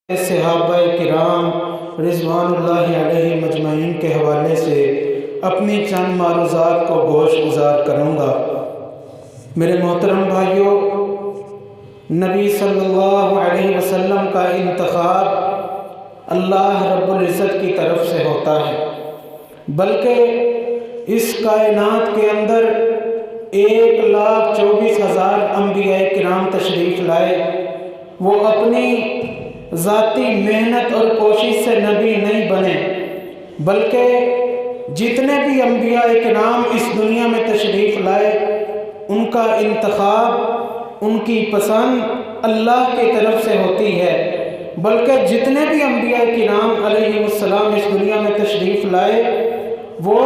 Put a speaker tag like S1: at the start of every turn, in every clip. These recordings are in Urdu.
S1: صحابہ کرام رضوان اللہ علیہ مجمعین کے حوالے سے اپنی چند معروضات کو گوش گزار کروں گا۔ میرے محترم بھائیوں، نبی صلی اللہ علیہ وسلم کا انتخاب اللہ رب العزت کی طرف سے ہوتا ہے، بلکہ اس کائنات کے اندر 1,24,000 انبیاء کرام تشریف لائے۔ وہ اپنی ذاتی محنت اور کوشش سے نبی نہیں بنے، بلکہ جتنے بھی انبیاء کرام اس دنیا میں تشریف لائے ان کا انتخاب، ان کی پسند اللہ کی طرف سے ہوتی ہے۔ بلکہ جتنے بھی انبیاء کرام علیہ السلام اس دنیا میں تشریف لائے وہ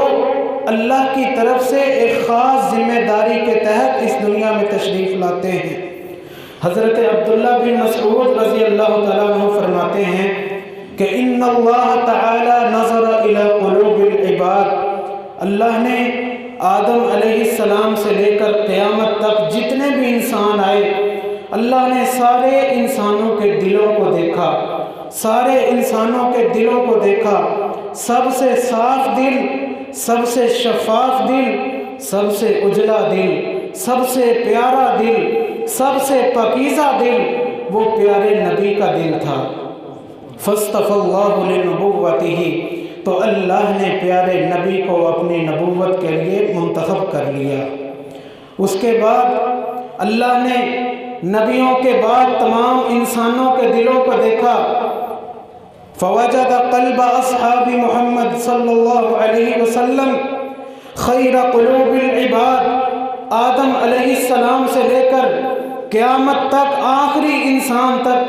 S1: اللہ کی طرف سے ایک خاص ذمہ داری کے تحت اس دنیا میں تشریف لاتے ہیں۔ حضرت عبداللہ بن مسعود رضی اللہ تعالیٰ عنہ فرماتے ہیں کہ ان اللہ تعالی نظر الی قلوب العباد، اللہ نے آدم علیہ السلام سے لے کر قیامت تک جتنے بھی انسان آئے، اللہ نے سارے انسانوں کے دلوں کو دیکھا، سارے انسانوں کے دلوں کو دیکھا۔ سب سے صاف دل، سب سے شفاف دل، سب سے اجلا دل، سب سے پیارا دل، سب سے پاکیزہ دل وہ پیارے نبی کا دل تھا۔ فاصطفى اللہ لنبوتہ، تو اللہ نے پیارے نبی کو اپنی نبوت کے لیے منتخب کر لیا۔ اس کے بعد اللہ نے نبیوں کے بعد تمام انسانوں کے دلوں کو دیکھا۔ فوجد قلب اصحاب محمد صلی اللہ علیہ وسلم خیر قلوب العباد، آدم علیہ السلام سے لے کر قیامت تک آخری انسان تک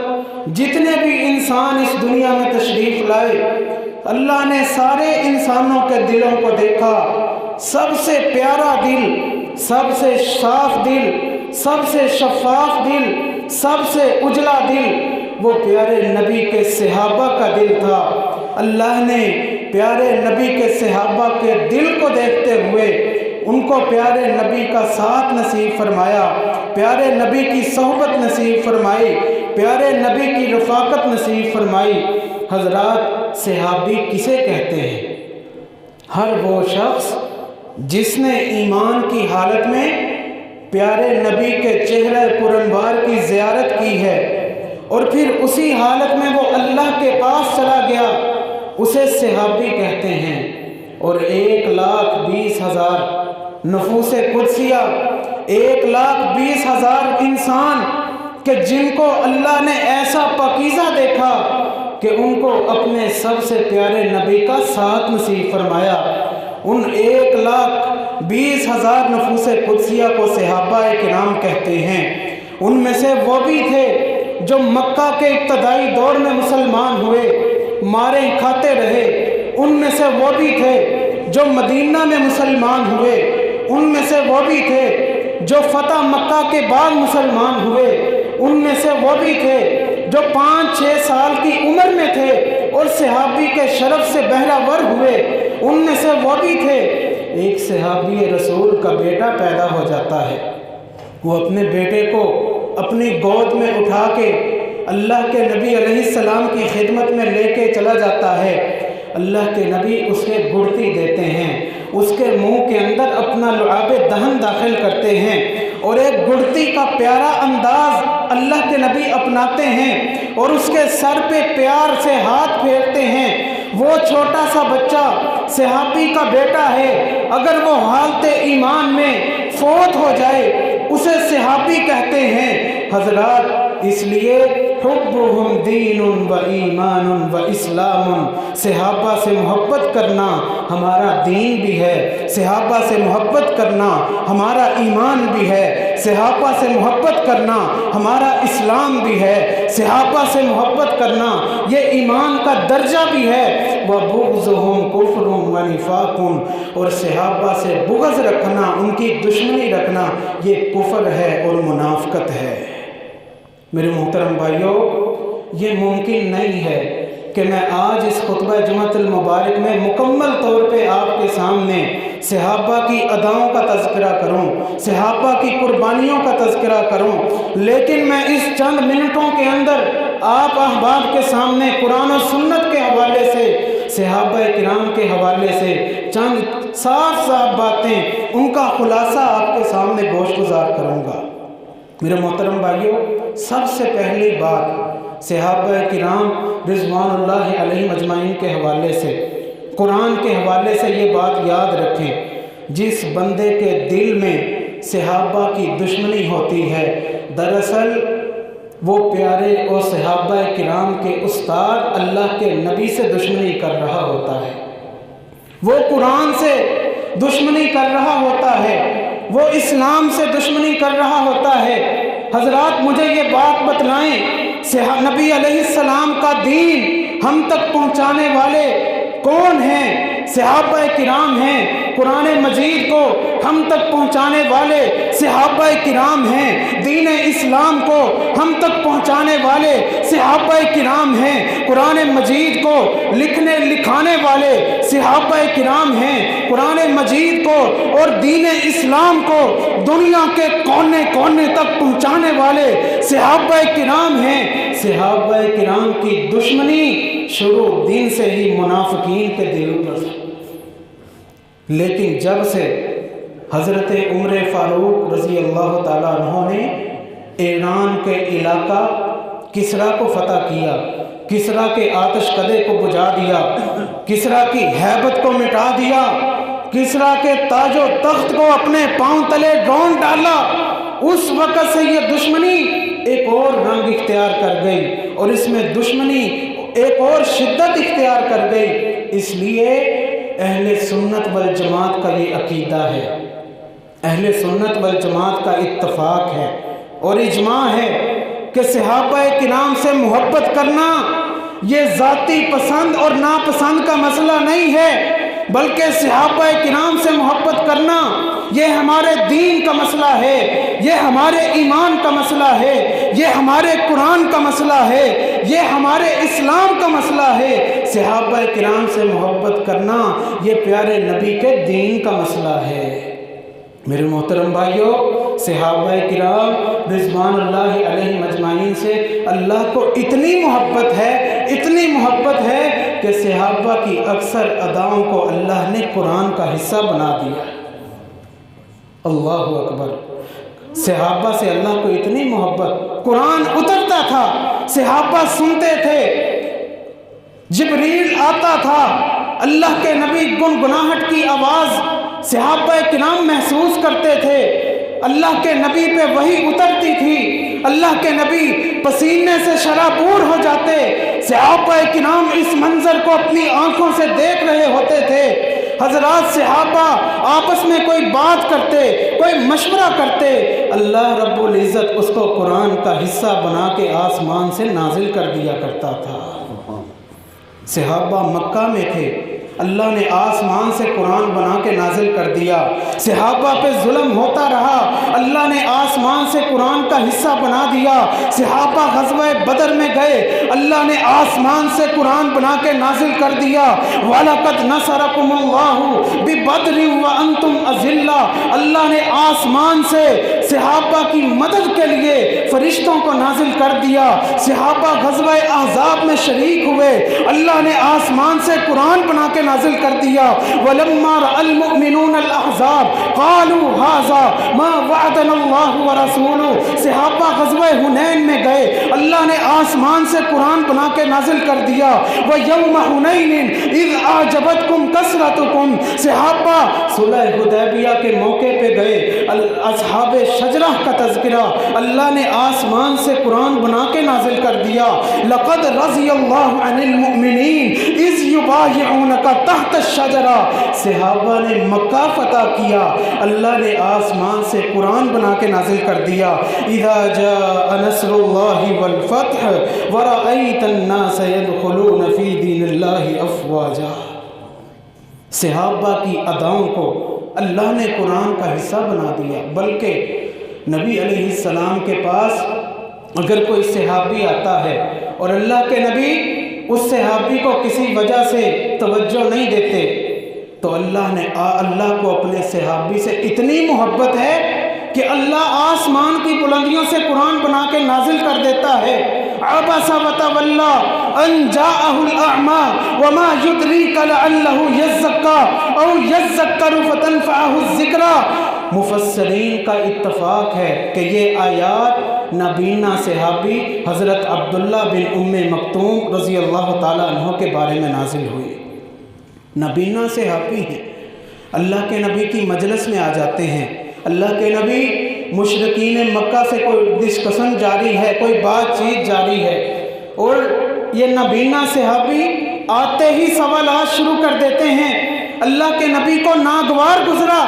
S1: جتنے بھی انسان اس دنیا میں تشریف لائے، اللہ نے سارے انسانوں کے دلوں کو دیکھا۔ سب سے پیارا دل، سب سے صاف دل، سب سے شفاف دل، سب سے اجلا دل وہ پیارے نبی کے صحابہ کا دل تھا۔ اللہ نے پیارے نبی کے صحابہ کے دل کو دیکھتے ہوئے ان کو پیارے نبی کا ساتھ نصیب فرمایا، پیارے نبی کی صحبت نصیب فرمائی، پیارے نبی کی رفاقت نصیب فرمائی۔ حضرات، صحابی کسے کہتے ہیں؟ ہر وہ شخص جس نے ایمان کی حالت میں پیارے نبی کے چہرہ پرانوار کی زیارت کی ہے اور پھر اسی حالت میں وہ اللہ کے پاس چلا گیا، اسے صحابی کہتے ہیں۔ اور 1,20,000 نفوس قدسیہ، 1,20,000 انسان کہ جن کو اللہ نے ایسا پاکیزہ دیکھا کہ ان کو اپنے سب سے پیارے نبی کا ساتھ نصیب فرمایا، ان 1,20,000 نفوس قدسیہ کو صحابہ کرام کہتے ہیں۔ ان میں سے وہ بھی تھے جو مکہ کے ابتدائی دور میں مسلمان ہوئے، مارے کھاتے رہے۔ ان میں سے وہ بھی تھے جو مدینہ میں مسلمان ہوئے، ان میں سے وہ بھی تھے جو فتح مکہ کے بعد مسلمان ہوئے، ان میں سے وہ بھی تھے جو 5-6 سال کی عمر میں تھے اور صحابی کے شرف سے بہرہ ور ہوئے، ان میں سے وہ بھی تھے۔ ایک صحابی رسول کا بیٹا پیدا ہو جاتا ہے، وہ اپنے بیٹے کو اپنی گود میں اٹھا کے اللہ کے نبی علیہ السلام کی خدمت میں لے کے چلا جاتا ہے۔ اللہ کے نبی اسے گڑتی دیتے ہیں، اس کے منہ کے اندر اپنا لعاب دہن داخل کرتے ہیں اور ایک گڑتی کا پیارا انداز اللہ کے نبی اپناتے ہیں اور اس کے سر پہ پیار سے ہاتھ پھیرتے ہیں۔ وہ چھوٹا سا بچہ صحابی کا بیٹا ہے، اگر وہ حالت ایمان میں فوت ہو جائے اسے صحابی کہتے ہیں۔ حضرات، اس لیے حبہم دین و ایمان و اسلام، صحابہ سے محبت کرنا ہمارا دین بھی ہے، صحابہ سے محبت کرنا ہمارا ایمان بھی ہے، صحابہ سے محبت کرنا ہمارا اسلام بھی ہے، صحابہ سے محبت کرنا یہ ایمان کا درجہ بھی ہے۔ وَبُغْضُهُمْ كُفْرٌ وَنِفَاقٌ، اور صحابہ سے بغض رکھنا، ان کی دشمنی رکھنا یہ کفر ہے اور منافقت ہے۔ میرے محترم بھائیوں، یہ ممکن نہیں ہے کہ میں آج اس خطبہ جمعۃ المبارک میں مکمل طور پہ آپ کے سامنے صحابہ کی اداؤں کا تذکرہ کروں، صحابہ کی قربانیوں کا تذکرہ کروں، لیکن میں اس چند منٹوں کے اندر آپ احباب کے سامنے قرآن و سنت کے حوالے سے، صحابہ کرام کے حوالے سے چند صاف صاف باتیں، ان کا خلاصہ آپ کے سامنے گوش گزار کروں گا۔ میرے محترم بھائیوں، سب سے پہلی بات صحابہ کرام رضوان اللہ علیہم اجمعین کے حوالے سے، قرآن کے حوالے سے یہ بات یاد رکھیں، جس بندے کے دل میں صحابہ کی دشمنی ہوتی ہے، دراصل وہ پیارے اور صحابہ کرام کے استاد اللہ کے نبی سے دشمنی کر رہا ہوتا ہے، وہ قرآن سے دشمنی کر رہا ہوتا ہے، وہ اسلام سے دشمنی کر رہا ہوتا ہے۔ حضرات مجھے یہ بات بتلائیں، نبی علیہ السلام کا دین ہم تک پہنچانے والے کون ہیں؟ صحابہ کرام ہیں۔ قرآن مجید کو ہم تک پہنچانے والے صحابہ کرام ہیں۔ دین اسلام کو ہم تک پہنچانے والے صحابہ کرام ہیں۔ قرآن مجید کو لکھنے لکھانے والے صحابہ کرام ہیں۔ قرآن مجید کو اور دین اسلام کو دنیا کے کونے کونے تک پہنچانے والے صحابہ کرام ہیں۔ صحابہ کرام کی دشمنی شروع دن سے ہی منافقین کے دلوں پر، لیکن جب سے حضرت عمر فاروق رضی اللہ تعالیٰ عنہ نے ایران کے علاقہ کسریٰ کو فتح کیا، کسریٰ کے آتش کدے کو بجھا دیا، کسریٰ کی ہیبت کو مٹا دیا، کسریٰ کے تاج و تخت کو اپنے پاؤں تلے ڈھونڈ ڈالا، اس وقت سے یہ دشمنی ایک اور رنگ اختیار کر گئی، اور اس میں دشمنی ایک اور شدت اختیار کر گئی۔ اس لیے اہل سنت والجماعت کا یہ عقیدہ ہے، اہل سنت والجماعت کا اتفاق ہے اور اجماع ہے کہ صحابہ کرام سے محبت کرنا یہ ذاتی پسند اور ناپسند کا مسئلہ نہیں ہے، بلکہ صحابہ کرام سے محبت کرنا یہ ہمارے دین کا مسئلہ ہے، یہ ہمارے ایمان کا مسئلہ ہے، یہ ہمارے قرآن کا مسئلہ ہے، یہ ہمارے اسلام کا مسئلہ ہے۔ صحابہ کرام سے محبت کرنا یہ پیارے نبی کے دین کا مسئلہ ہے۔ میرے محترم بھائیوں، صحابہ کرام رضوان اللہ علیہم اجمعین سے اللہ کو اتنی محبت ہے، اتنی محبت ہے کہ صحابہ کی اکثر اداؤں کو اللہ نے قرآن کا حصہ بنا دیا۔ اللہ اکبر! صحابہ سے اللہ کو اتنی محبت، قرآن اترتا تھا، صحابہ سنتے تھے، جبریل آتا تھا، اللہ کے نبی گنگناہٹ کی آواز صحابہ کرام محسوس کرتے تھے، اللہ کے نبی پہ وحی اترتی تھی، اللہ کے نبی پسینے سے شرابور ہو جاتے، صحابہ کرام اس منظر کو اپنی آنکھوں سے دیکھ رہے ہوتے تھے۔ حضرات صحابہ آپس میں کوئی بات کرتے، کوئی مشورہ کرتے، اللہ رب العزت اس کو قرآن کا حصہ بنا کے آسمان سے نازل کر دیا کرتا تھا۔ صحابہ مکہ میں تھے، اللہ نے آسمان سے قرآن بنا کے نازل کر دیا۔ صحابہ پہ ظلم ہوتا رہا، اللہ نے آسمان سے قرآن کا حصہ بنا دیا۔ صحابہ غزوہ بدر میں گئے، اللہ نے آسمان سے قرآن بنا کے نازل کر دیا۔ وَلَقَدْ نَصَرَكُمُ اللَّهُ بِبَدْرٍ وَأَنْتُمْ أَذِلَّةٌ، اللہ نے آسمان سے صحابہ کی مدد کے لیے فرشتوں کو نازل کر دیا۔ صحابہ غزوہ احزاب میں شریک ہوئے، اللہ نے آسمان سے قرآن بنا کے نازل کر دیا۔ وَلَمَّا رَأَى الْمُؤْمِنُونَ الْأَحْزَابَ قَالُوا هَذَا مَا وَعَدَنَا اللَّهُ وَرَسُولُهُ، صحابہ غزوہ حنین میں گئے، اللہ نے آسمان سے قرآن بنا کے نازل کر دیا۔ وَيَوْمَ حُنَيْنٍ إِذْ أَعْجَبَتْكُمْ كَثْرَتُكُمْ، صحابہ صلح حدیبیہ کے موقع پہ گئے، اصحاب شجرہ کا تذکرہ اللہ نے آسمان سے قرآن بنا کے نازل کر دیا۔ لَقَدْ رَضِيَ اللَّهُ عَنِ الْمُؤْمِنِينَ إِذْ يُبَايِعُونَكَ تَحْتَ الشَّجَرَةِ، صحابہ نے مکہ فتح کیا، اللہ نے آسمان سے قرآن بنا کے نازل کر دیا۔ اِذَا جَاءَ نَصْرُ اللَّهِ وَالْفَتْحُ وَرَأَيْتَ النَّاسَ يَدْخُلُونَ فِي دِينِ اللَّهِ أَفْوَاجًا، صحابہ کی اداؤں کو اللہ نے قرآن کا حصہ بنا دیا۔ بلکہ نبی علیہ السلام کے پاس اگر کوئی صحابی آتا ہے اور اللہ کے نبی اس صحابی کو کسی وجہ سے توجہ نہیں دیتے، تو اللہ کو اپنے صحابی سے اتنی محبت ہے کہ اللہ آسمان کی بلندیوں سے قرآن بنا کے نازل کر دیتا ہے۔ عبس وتولى ان جاءه الاعمى وما يدريك لعله يزكى او يذكر فتنفعه الذکریٰ۔ مفسرین کا اتفاق ہے کہ یہ آیات نابینا صحابی حضرت عبداللہ بن ام مکتوم رضی اللہ تعالیٰ عنہ کے بارے میں نازل ہوئی۔ نابینا صحابی ہیں، اللہ کے نبی کی مجلس میں آ جاتے ہیں۔ اللہ کے نبی مشرکین مکہ سے کوئی ڈسکشن جاری ہے، کوئی بات چیت جاری ہے، اور یہ نابینا صحابی آتے ہی سوالات شروع کر دیتے ہیں۔ اللہ کے نبی کو ناگوار گزرا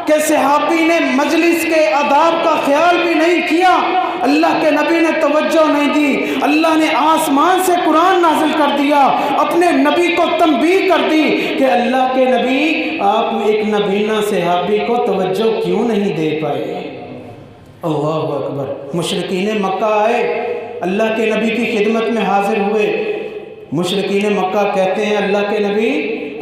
S1: کہ صحابی نے مجلس کے آداب کا خیال بھی نہیں کیا، اللہ کے نبی نے توجہ نہیں دی۔ اللہ نے آسمان سے قرآن نازل کر دیا، اپنے نبی کو تنبیہ کر دی کہ اللہ کے نبی آپ ایک نابینا صحابی کو توجہ کیوں نہیں دے پائے۔ اللہ اکبر۔ مشرکین مکہ آئے، اللہ کے نبی کی خدمت میں حاضر ہوئے۔ مشرکین مکہ کہتے ہیں اللہ کے نبی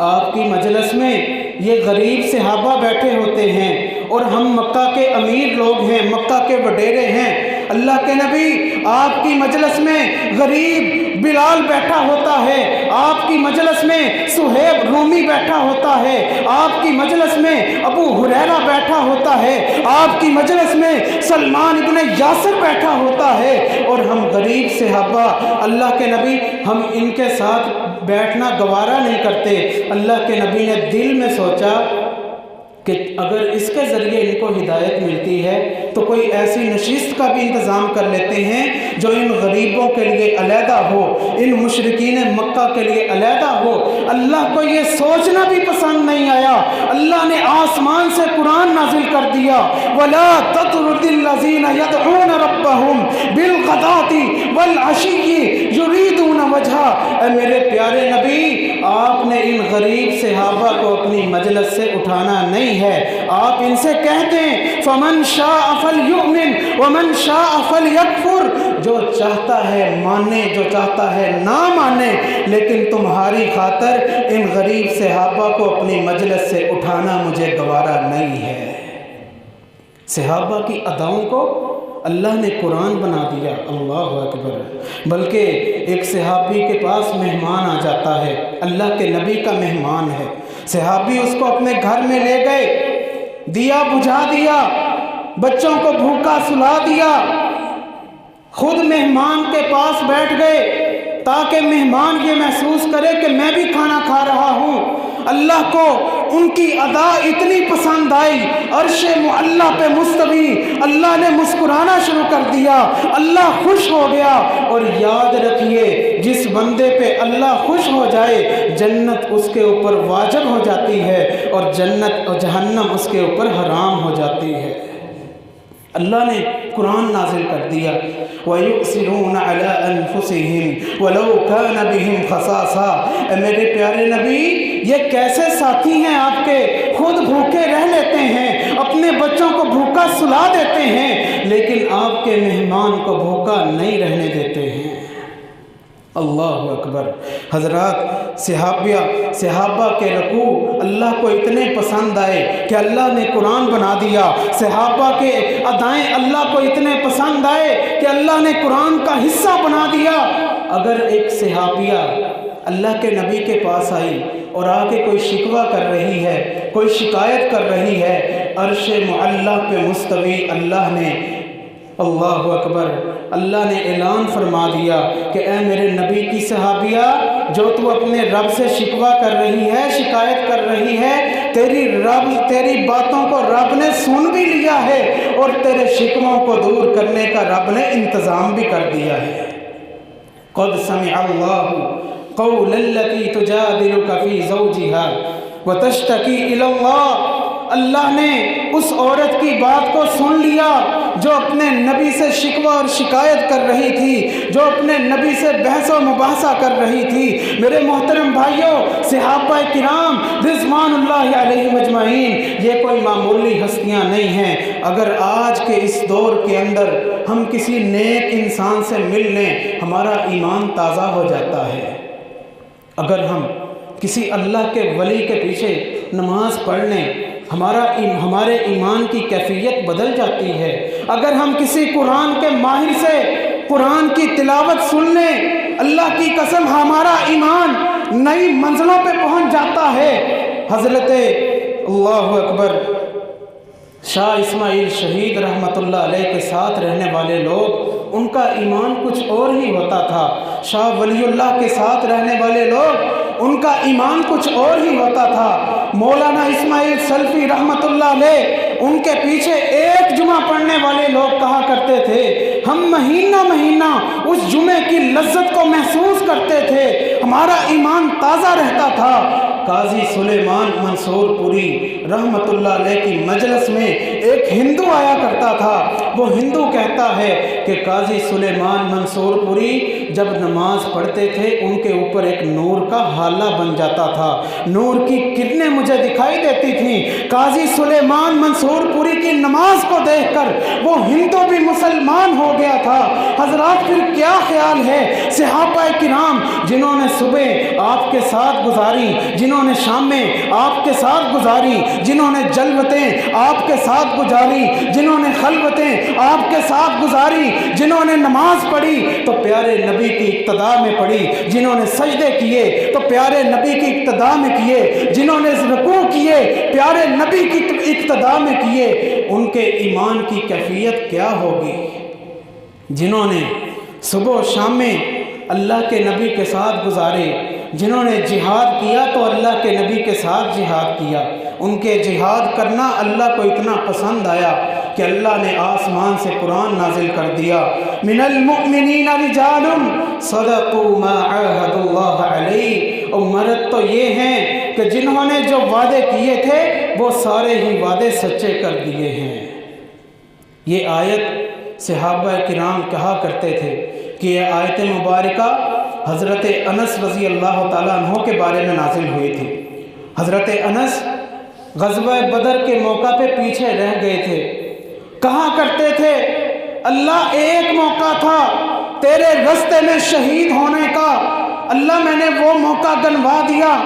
S1: آپ کی مجلس میں یہ غریب صحابہ بیٹھے ہوتے ہیں اور ہم مکہ کے امیر لوگ ہیں، مکہ کے وڈیرے ہیں۔ اللہ کے نبی آپ کی مجلس میں غریب بلال بیٹھا ہوتا ہے، آپ کی مجلس میں سہیب رومی بیٹھا ہوتا ہے، آپ کی مجلس میں ابو ہریرہ بیٹھا ہوتا ہے، آپ کی مجلس میں سلمان ابن یاسر بیٹھا ہوتا ہے، اور ہم غریب صحابہ اللہ کے نبی ہم ان کے ساتھ بیٹھنا گوارا نہیں کرتے۔ اللہ کے نبی نے دل میں سوچا کہ اگر اس کے ذریعے ان کو ہدایت ملتی ہے تو کوئی ایسی نشست کا بھی انتظام کر لیتے ہیں جو ان غریبوں کے لیے علیحدہ ہو، ان مشرکین مکہ کے لیے علیحدہ ہو۔ اللہ کو یہ سوچنا بھی پسند نہیں آیا، اللہ نے آسمان سے قرآن نازل کر دیا، وَلَا تَطْرُدِ الَّذِينَ يَدْعُونَ رَبَّهُمْ بِالْغَدَاةِ وَالْعَشِيِّ يُرِيدُونَ وَجْهَهُ۔ اے میرے پیارے نبی، آپ نے ان غریب صحابہ کو اپنی مجلس سے اٹھانا نہیں ہے، آپ ان سے کہہ دیں فَمَنْ شَاءَ فَلْيُؤْمِنْ وَمَنْ شَاءَ فَلْيَكْفُرْ۔ جو چاہتا ہے مانے، جو چاہتا ہے نہ مانے، لیکن تمہاری خاطر ان غریب صحابہ کو اپنی مجلس سے اٹھانا مجھے گوارا نہیں ہے۔ صحابہ کی اداؤں کو اللہ نے قرآن بنا دیا، اللہ اکبر۔ بلکہ ایک صحابی کے پاس مہمان آ جاتا ہے، اللہ کے نبی کا مہمان ہے، صحابی اس کو اپنے گھر میں لے گئے، دیا بجھا دیا، بچوں کو بھوکا سلا دیا، خود مہمان کے پاس بیٹھ گئے تاکہ مہمان یہ محسوس کرے کہ میں بھی کھانا کھا رہا ہوں۔ اللہ کو ان کی ادا اتنی پسند آئی، عرش معلیٰ پہ مستوی، اللہ نے مسکرانا شروع کر دیا، اللہ خوش ہو گیا۔ اور یاد رکھیے جس بندے پہ اللہ خوش ہو جائے جنت اس کے اوپر واجب ہو جاتی ہے اور جنت اور جہنم اس کے اوپر حرام ہو جاتی ہے۔ اللہ نے قرآن نازل کر دیا، وَيُؤْثِرُونَ عَلَىٰ أَنفُسِهِمْ وَلَوْ كَانَ بِهِمْ خَصَاصَةٌ۔ اے میرے پیارے نبی، یہ کیسے ساتھی ہیں آپ کے، خود بھوکے رہ لیتے ہیں، اپنے بچوں کو بھوکا سلا دیتے ہیں، لیکن آپ کے مہمان کو بھوکا نہیں رہنے دیتے ہیں۔ اللہ اکبر۔ حضرات، صحابہ کے رکوع اللہ کو اتنے پسند آئے کہ اللہ نے قرآن بنا دیا، صحابہ کے ادائیں اللہ کو اتنے پسند آئے کہ اللہ نے قرآن کا حصہ بنا دیا۔ اگر ایک صحابیہ اللہ کے نبی کے پاس آئی اور آ کے کوئی شکوہ کر رہی ہے، کوئی شکایت کر رہی ہے، عرش معلیٰ پہ مستوی اللہ اکبر، اللہ نے اعلان فرما دیا کہ اے میرے نبی کی صحابیہ، جو تو اپنے رب سے شکوہ کر رہی ہے، شکایت کر رہی ہے، تیری باتوں کو رب نے سن بھی لیا ہے اور تیرے شکووں کو دور کرنے کا رب نے انتظام بھی کر دیا ہے۔ قد سمع اللہ قول التي تجادلك في زوجها وتشتكي الى اللہ۔ اللہ نے اس عورت کی بات کو سن لیا جو اپنے نبی سے شکوہ اور شکایت کر رہی تھی، جو اپنے نبی سے بحث و مباحثہ کر رہی تھی۔ میرے محترم بھائیوں، صحابہ کرام رضوان اللہ علیہم اجمعین یہ کوئی معمولی ہستیاں نہیں ہیں۔ اگر آج کے اس دور کے اندر ہم کسی نیک انسان سے مل لیں ہمارا ایمان تازہ ہو جاتا ہے۔ اگر ہم کسی اللہ کے ولی کے پیچھے نماز پڑھ لیں ہمارے ایمان کی کیفیت بدل جاتی ہے۔ اگر ہم کسی قرآن کے ماہر سے قرآن کی تلاوت سن لیں، اللہ کی قسم ہمارا ایمان نئی منزلوں پہ پہنچ جاتا ہے۔ حضرت اللہ اکبر شاہ اسماعیل شہید رحمۃ اللہ علیہ کے ساتھ رہنے والے لوگ، ان کا ایمان کچھ اور ہی ہوتا تھا۔ شاہ ولی اللہ کے ساتھ رہنے والے لوگ، ان کا ایمان کچھ اور ہی ہوتا تھا۔ مولانا اسماعیل سلفی رحمۃ اللہ علیہ، ان کے پیچھے ایک جمعہ پڑھنے والے لوگ کہا کرتے تھے، ہم مہینہ مہینہ اس جمعے کی لذت کو محسوس کرتے تھے، ہمارا ایمان تازہ رہتا تھا۔ قاضی سلیمان منصور پوری رحمۃ اللہ علیہ کی مجلس میں ایک ہندو آیا کرتا تھا۔ وہ ہندو کہتا ہے کہ قاضی سلیمان منصور پوری جب نماز پڑھتے تھے، ان کے اوپر ایک نور کا حالہ بن جاتا تھا، نور کی کرنیں مجھے دکھائی دیتی تھیں۔ قاضی سلیمان منصور پوری کی نماز کو دیکھ کر وہ ہندو بھی مسلمان ہو گیا تھا۔ حضرات پھر کیا خیال ہے صحابہ کرام جنہوں نے صبح آپ کے ساتھ گزاری، جنہوں نے شامیں آپ کے ساتھ گزاری، جنہوں نے جلوتیں آپ کے ساتھ گزاری، جنہوں نے خلوتیں آپ کے ساتھ گزاری، جنہوں نے نماز پڑھی تو پیارے نبی کی اقتداء میں پڑھی، جنہوں نے سجدے کیے تو پیارے نبی کی اقتداء میں کیے، جنہوں نے رکوع کیے پیارے نبی کی اقتداء میں کیے، ان کے ایمان کی کیفیت کیا ہوگی؟ جنہوں نے صبح و شام میں اللہ کے نبی کے ساتھ گزارے، جنہوں نے جہاد کیا تو اللہ کے نبی کے ساتھ جہاد کیا، ان کے جہاد کرنا اللہ کو اتنا پسند آیا کہ اللہ نے آسمان سے قرآن نازل کر دیا، من المؤمنین رجال صدقوا ما عاہدوا اللہ علیہ۔ اور مرد تو یہ ہیں کہ جنہوں نے جو وعدے کیے تھے وہ سارے ہی وعدے سچے کر دیے ہیں۔ یہ آیت صحابہ کرام کہا کرتے تھے کہ یہ آیت مبارکہ حضرت انس رضی اللہ تعالیٰ عنہ کے بارے میں نازل ہوئی تھی۔ حضرت انس غزوہ بدر کے موقع پہ پیچھے رہ گئے تھے، کہا کرتے تھے اللہ ایک موقع تھا تیرے رستے میں شہید ہونے کا، اللہ میں نے وہ موقع گنوا دیا،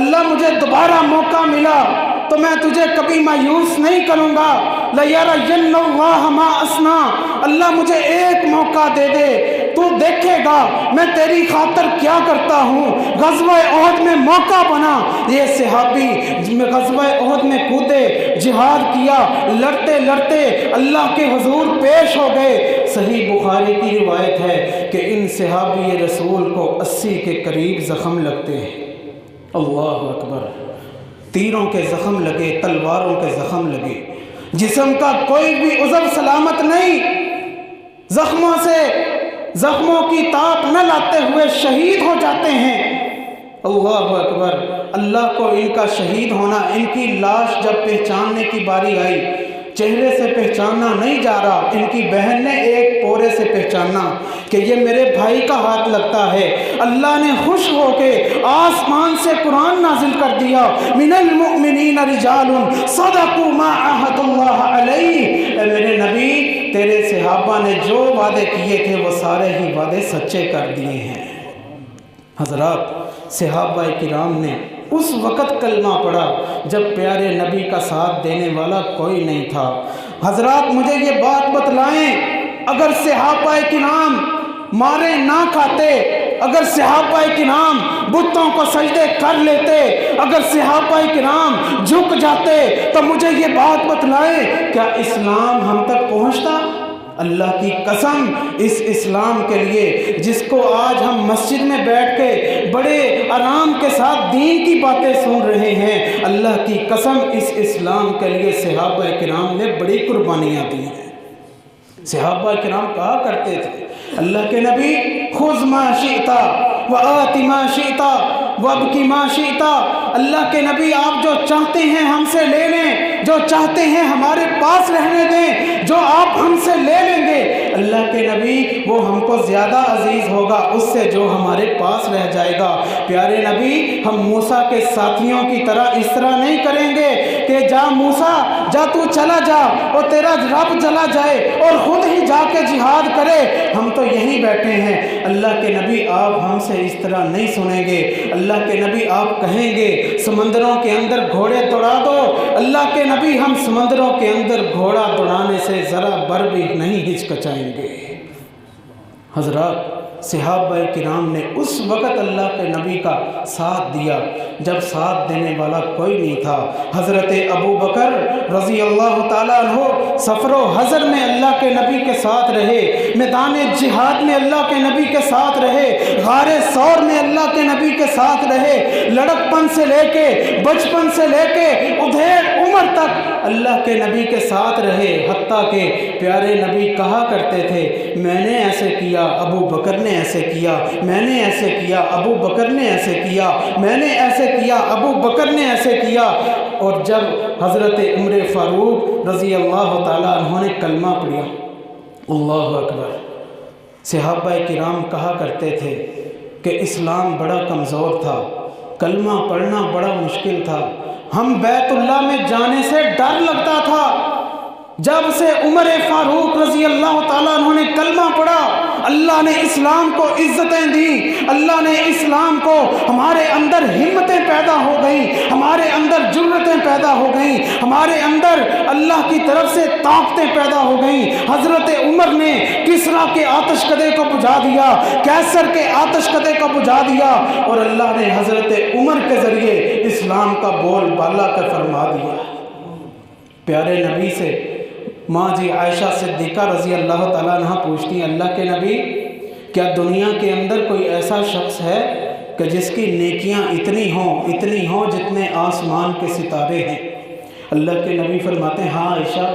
S1: اللہ مجھے دوبارہ موقع ملا تو میں تجھے کبھی مایوس نہیں کروں گا، لَيَرَيَنَّ اللَّهَ مَا أَصْنَعُ، اللہ مجھے ایک موقع دے دے تو دیکھے گا میں تیری خاطر کیا کرتا ہوں۔ غزوہ احد میں موقع بنا، یہ صحابی غزوہ احد میں کودے، جہاد کیا، لڑتے لڑتے اللہ کے حضور پیش ہو گئے۔ صحیح بخاری کی روایت ہے کہ ان صحابی رسول کو 80 کے قریب زخم لگتے ہیں۔ اللہ اکبر، تیروں کے زخم لگے، تلواروں کے زخم لگے، جسم کا کوئی بھی عضو سلامت نہیں، زخموں کی تاپ نہ لاتے ہوئے شہید ہو جاتے ہیں۔ اللہ اکبر، اللہ کو ان کا شہید ہونا، ان کی لاش جب پہچاننے کی باری آئی، چہرے سے پہچاننا نہیں جا رہا، ان کی بہن نے ایک پورے سے پہچانا کہ یہ میرے بھائی کا ہاتھ لگتا ہے۔ اللہ نے خوش ہو کے آسمان سے قرآن نازل کر دیا، من المؤمنین رجال صدقوا ما عاہدوا اللہ علیہ۔ اے میرے نبی، تیرے صحابہ نے جو وعدے کیے تھے وہ سارے ہی وعدے سچے کر دیے ہیں۔ حضرات، صحابہ کرام نے اس وقت کلمہ پڑھا جب پیارے نبی کا ساتھ دینے والا کوئی نہیں تھا۔ حضرات مجھے یہ بات بتلائیں، اگر صحابہ کرام مارے نہ کھاتے، اگر صحابہ کرام بتوں کو سجدے کر لیتے، اگر صحابہ کرام جھک جاتے تو مجھے یہ بات بتلائیں کیا اسلام ہم تک پہنچتا؟ اللہ کی قسم، اس اسلام کے لیے جس کو آج ہم مسجد میں بیٹھ کے بڑے آرام کے ساتھ دین کی باتیں سن رہے ہیں، اللہ کی قسم اس اسلام کے لیے صحابہ کرام نے بڑی قربانیاں دی ہیں۔ صحابہ کرام کہا کرتے تھے اللہ کے نبی، خذ ما شئت وآت ما شئت وابکی ما شئت، اللہ کے نبی آپ جو چاہتے ہیں ہم سے لے لیں، جو چاہتے ہیں ہمارے پاس رہنے دیں، جو آپ ہم سے لے لیں گے اللہ کے نبی وہ ہم کو زیادہ عزیز ہوگا اس سے جو ہمارے پاس رہ جائے گا۔ پیارے نبی، ہم موسیٰ کے ساتھیوں کی طرح اس طرح نہیں کریں گے کہ جا موسیٰ جا تو چلا جا اور تیرا رب چلا جائے اور خود ہی جا کے جہاد کرے، ہم تو یہیں بیٹھے ہیں۔ اللہ کے نبی آپ ہم سے اس طرح نہیں سنیں گے۔ اللہ کے نبی آپ کہیں گے سمندروں کے اندر گھوڑے دوڑا دو، اللہ کے نبی ہم سمندروں کے اندر گھوڑا دوڑانے سے ذرا بر بھی نہیں ہچکچائیں گے۔ حضرات صحابہ کرام نے اس وقت اللہ کے نبی کا ساتھ دیا جب ساتھ دینے والا کوئی نہیں تھا۔ حضرت ابو بکر رضی اللہ تعالیٰ عنہ سفر و حضر میں اللہ کے نبی کے ساتھ رہے، میدان جہاد میں اللہ کے نبی کے ساتھ رہے، غار ثور میں اللہ کے نبی کے ساتھ رہے، لڑکپن سے لے کے بچپن سے لے کے ادھیڑ عمر تک اللہ کے نبی کے ساتھ رہے، حتیٰ کہ پیارے نبی کہا کرتے تھے میں نے ایسے کیا، ابو بکر نے ایسے کیا، میں نے ایسے کیا، ابو بکر نے ایسے کیا، میں نے ایسے کیا، ابو بکر نے ایسے کیا۔ اور جب حضرت عمر فاروق رضی اللہ تعالیٰ عنہ نے کلمہ پڑھا، اللہ اکبر، صحابہ کرام کہا کرتے تھے کہ اسلام بڑا کمزور تھا، کلمہ پڑھنا بڑا مشکل تھا، ہم بیت اللہ میں جانے سے ڈر لگتا تھا۔ جب سے عمر فاروق رضی اللہ تعالیٰ عنہ نے کلمہ پڑھا، اللہ نے اسلام کو عزتیں دی، اللہ نے اسلام کو، ہمارے اندر ہمتیں پیدا ہو گئیں، ہمارے اندر جرأتیں پیدا ہو گئیں، ہمارے اندر اللہ کی طرف سے طاقتیں پیدا ہو گئیں۔ حضرت عمر نے کسریٰ کے آتش کدے کو بجھا دیا، قیصر کے آتش کدے کو بجھا دیا، اور اللہ نے حضرت عمر کے ذریعے اسلام کا بول بالا کر فرما دیا۔ پیارے نبی سے ماں جی عائشہ صدیقہ رضی اللہ تعالیٰ عنہ پوچھتی ہیں اللہ کے نبی کیا دنیا کے اندر کوئی ایسا شخص ہے کہ جس کی نیکیاں اتنی ہوں جتنے آسمان کے ستارے ہیں؟ اللہ کے نبی فرماتے ہیں ہاں عائشہ،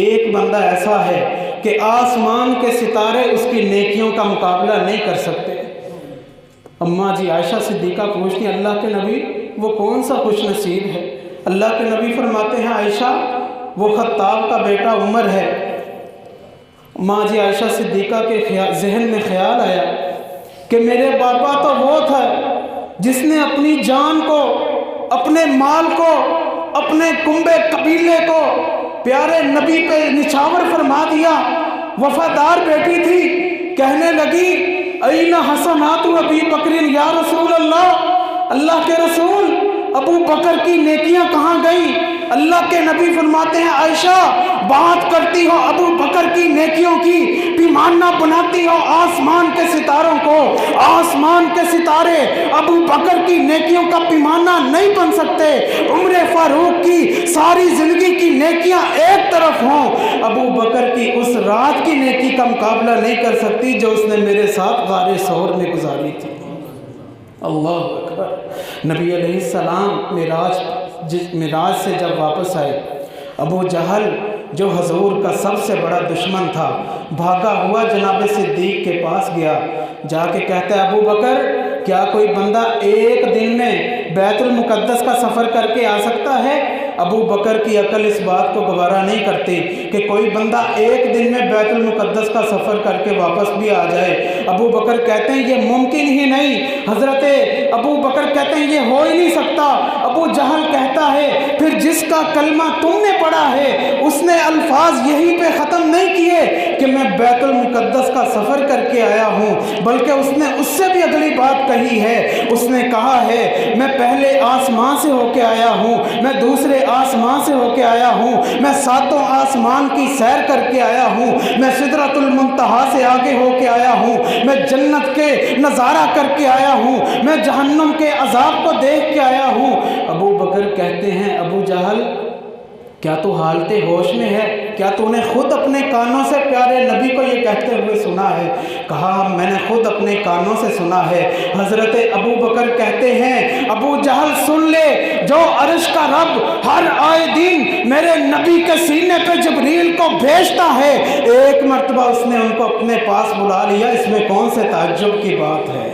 S1: ایک بندہ ایسا ہے کہ آسمان کے ستارے اس کی نیکیوں کا مقابلہ نہیں کر سکتے۔ اماں جی عائشہ صدیقہ پوچھتی ہیں اللہ کے نبی وہ کون سا خوش نصیب ہے؟ اللہ کے نبی فرماتے ہیں عائشہ وہ خطاب کا بیٹا عمر ہے۔ ماں جی عائشہ صدیقہ کے ذہن میں خیال آیا کہ میرے باپا تو وہ تھا جس نے اپنی جان کو، اپنے مال کو، اپنے کنبے قبیلے کو پیارے نبی پہ نچھاور فرما دیا، وفادار بیٹی تھی، کہنے لگی این حسنات ابی بکر یا رسول اللہ، اللہ کے رسول ابو بکر کی نیکیاں کہاں گئیں؟ اللہ کے نبی فرماتے ہیں عائشہ بات کرتی ہو ابو بکر کی نیکیوں کی، پیمانہ بناتی ہو آسمان کے ستاروں کو، آسمان کے ستارے ابو بکر کی نیکیوں کا پیمانہ نہیں بن سکتے۔ عمر فاروق کی ساری زندگی کی نیکیاں ایک طرف ہوں، ابو بکر کی اس رات کی نیکی کا مقابلہ نہیں کر سکتی جو اس نے میرے ساتھ غار ثور میں گزاری تھی۔ اللہ اکبر۔ نبی علیہ السلام معراج سے جب واپس آئے، ابو جہل جو حضور کا سب سے بڑا دشمن تھا بھاگا ہوا جناب صدیق کے پاس گیا، جا کے کہتا ہے ابو بکر کیا کوئی بندہ ایک دن میں بیت المقدس کا سفر کر کے آ سکتا ہے؟ ابو بکر کی عقل اس بات کو گوارا نہیں کرتی کہ کوئی بندہ ایک دن میں بیت المقدس کا سفر کر کے واپس بھی آ جائے۔ ابو بکر کہتے ہیں یہ ممکن ہی نہیں، حضرت ابو بکر کہتے ہیں یہ ہو ہی نہیں سکتا۔ ابو جہل کہتا ہے پھر جس کا کلمہ تم نے پڑھا ہے اس نے الفاظ یہیں پہ ختم نہیں کیے کہ میں بیت المقدس کا سفر کر کے آیا ہوں، بلکہ اس نے اس سے بھی اگلی بات کہی ہے، اس نے کہا ہے میں پہلے آسمان سے ہو کے آیا ہوں، میں دوسرے آسمان سے ہو کے آیا ہوں، میں ساتوں آسمان کی سیر کر کے آیا ہوں، میں سدرۃ المنتہا سے آگے ہو کے آیا ہوں، میں جنت کے نظارہ کر کے آیا ہوں، میں جہنم کے عذاب کو دیکھ کے آیا ہوں۔ ابو بکر کہتے ہیں ابو جہل کیا تو حالت ہوش میں ہے؟ کیا تو نے خود اپنے کانوں سے پیارے نبی کو یہ کہتے ہوئے سنا ہے؟ کہا میں نے خود اپنے کانوں سے سنا ہے۔ حضرت ابو بکر کہتے ہیں ابو جہل سن لے، جو عرش کا رب ہر آئے دن میرے نبی کے سینے پہ جبریل کو بھیجتا ہے، ایک مرتبہ اس نے ان کو اپنے پاس بلا لیا، اس میں کون سے تعجب کی بات ہے؟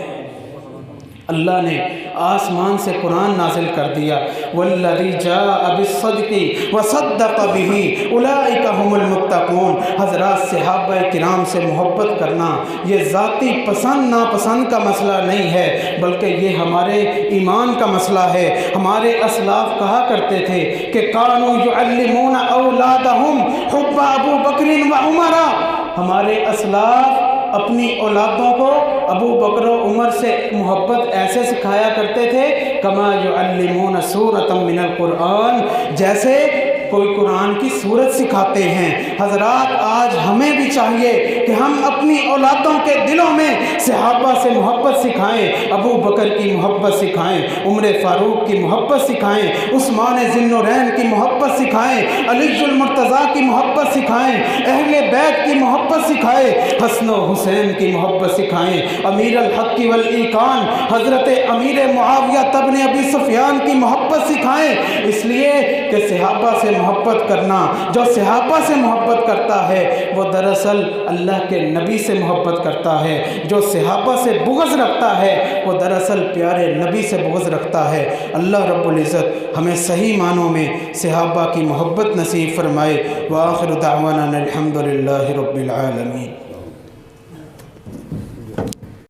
S1: اللہ نے آسمان سے قرآن نازل کر دیا، والذی جاء بالصدق وصدق به اولئک هم المتقون۔ حضرات صحابہ کرام سے محبت کرنا یہ ذاتی پسند ناپسند کا مسئلہ نہیں ہے، بلکہ یہ ہمارے ایمان کا مسئلہ ہے۔ ہمارے اسلاف کہا کرتے تھے کہ کانوا یعلمون اولادہم حب ابو بکر و عمر، ہمارے اسلاف اپنی اولادوں کو ابو بکر و عمر سے محبت ایسے سکھایا کرتے تھے کما یعلمون سورۃ من القرآن، جیسے کوئی قرآن کی صورت سکھاتے ہیں۔ حضرات آج ہمیں بھی چاہیے کہ ہم اپنی اولادوں کے دلوں میں صحابہ سے محبت سکھائیں، ابو بکر کی محبت سکھائیں، عمر فاروق کی محبت سکھائیں، عثمان ذی النورین کی محبت سکھائیں، علی المرتضیٰ کی محبت سکھائیں، اہل بیت کی محبت سکھائیں، حسن و حسین کی محبت سکھائیں، امیر الحق والایقان حضرت امیر معاویہ ابن ابی سفیان کی محبت سکھائیں، اس لیے کہ صحابہ سے محبت کرنا، جو صحابہ سے محبت کرتا ہے وہ دراصل اللہ کے نبی سے محبت کرتا ہے، جو صحابہ سے بغض رکھتا ہے وہ دراصل پیارے نبی سے بغض رکھتا ہے۔ اللہ رب العزت ہمیں صحیح معنوں میں صحابہ کی محبت نصیب فرمائے۔ وآخر دعوانا الحمد للہ رب العالمین۔